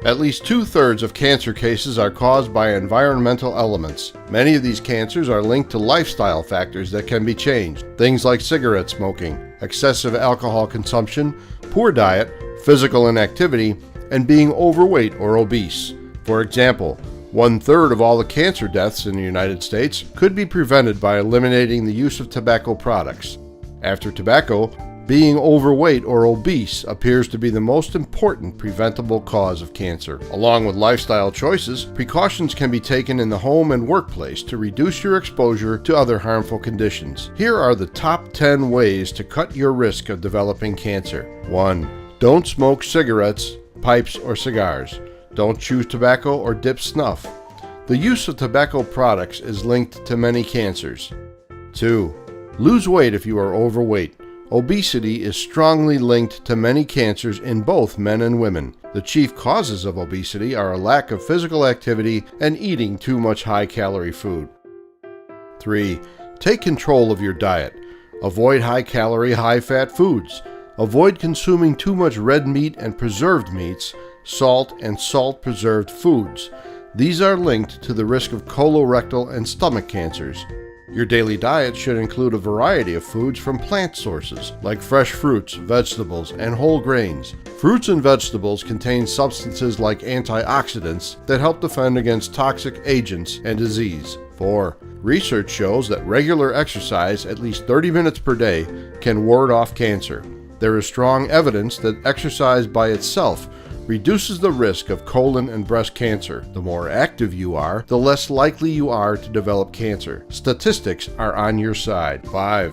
At least 2/3 of cancer cases are caused by environmental elements. Many of these cancers are linked to lifestyle factors that can be changed. Things like cigarette smoking, excessive alcohol consumption, poor diet, physical inactivity, and being overweight or obese. For example, 1/3 of all the cancer deaths in the United States could be prevented by eliminating the use of tobacco products. After tobacco, being overweight or obese appears to be the most important preventable cause of cancer. Along with lifestyle choices, precautions can be taken in the home and workplace to reduce your exposure to other harmful conditions. Here are the top 10 ways to cut your risk of developing cancer. 1. Don't smoke cigarettes, pipes, or cigars. Don't chew tobacco or dip snuff. The use of tobacco products is linked to many cancers. 2. Lose weight if you are overweight. Obesity is strongly linked to many cancers in both men and women. The chief causes of obesity are a lack of physical activity and eating too much high-calorie food. 3. Take control of your diet. Avoid high-calorie, high-fat foods. Avoid consuming too much red meat and preserved meats, salt and salt-preserved foods. These are linked to the risk of colorectal and stomach cancers. Your daily diet should include a variety of foods from plant sources, like fresh fruits, vegetables, and whole grains. Fruits and vegetables contain substances like antioxidants that help defend against toxic agents and disease. 4. Research shows that regular exercise, at least 30 minutes per day, can ward off cancer. There is strong evidence that exercise by itself reduces the risk of colon and breast cancer. The more active you are, the less likely you are to develop cancer. Statistics are on your side. 5.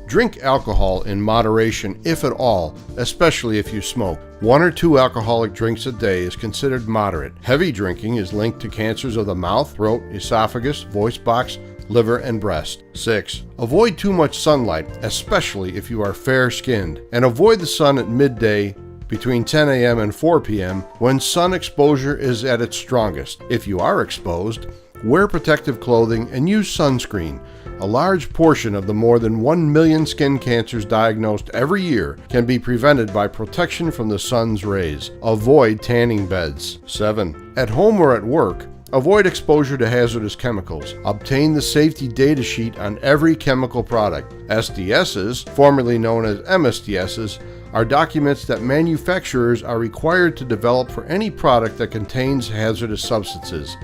Drink alcohol in moderation, if at all, especially if you smoke. 1 or 2 alcoholic drinks a day is considered moderate. Heavy drinking is linked to cancers of the mouth, throat, esophagus, voice box, liver, and breast. 6. Avoid too much sunlight, especially if you are fair-skinned, and avoid the sun at midday between 10 a.m. and 4 p.m. when sun exposure is at its strongest. If you are exposed, wear protective clothing and use sunscreen. A large portion of the more than 1 million skin cancers diagnosed every year can be prevented by protection from the sun's rays. Avoid tanning beds. 7. At home or at work, avoid exposure to hazardous chemicals. Obtain the safety data sheet on every chemical product. SDSs, formerly known as MSDSs, are documents that manufacturers are required to develop for any product that contains hazardous substances.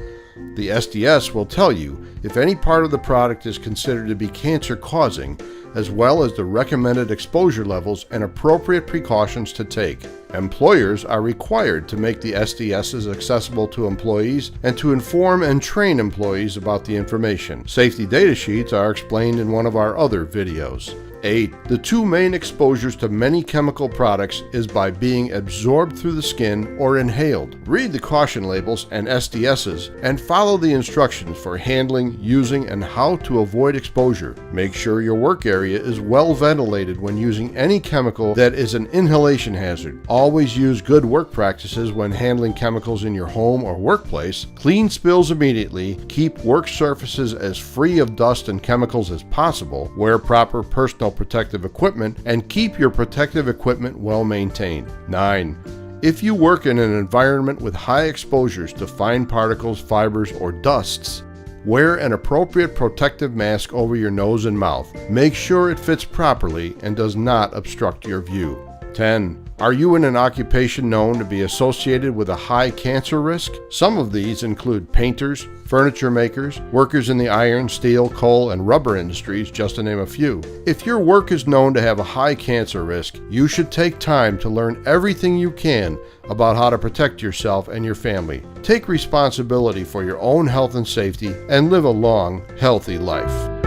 The SDS will tell you if any part of the product is considered to be cancer-causing, as well as the recommended exposure levels and appropriate precautions to take. Employers are required to make the SDSs accessible to employees and to inform and train employees about the information. Safety data sheets are explained in one of our other videos. 8. The 2 main exposures to many chemical products is by being absorbed through the skin or inhaled. Read the caution labels and SDSs and follow the instructions for handling, using, and how to avoid exposure. Make sure your work area is well ventilated when using any chemical that is an inhalation hazard. Always use good work practices when handling chemicals in your home or workplace. Clean spills immediately. Keep work surfaces as free of dust and chemicals as possible. Wear proper personal protective equipment and keep your protective equipment well maintained. 9. If you work in an environment with high exposures to fine particles, fibers, or dusts, wear an appropriate protective mask over your nose and mouth. Make sure it fits properly and does not obstruct your view. 10. Are you in an occupation known to be associated with a high cancer risk? Some of these include painters, furniture makers, workers in the iron, steel, coal, and rubber industries, just to name a few. If your work is known to have a high cancer risk, you should take time to learn everything you can about how to protect yourself and your family. Take responsibility for your own health and safety and live a long, healthy life.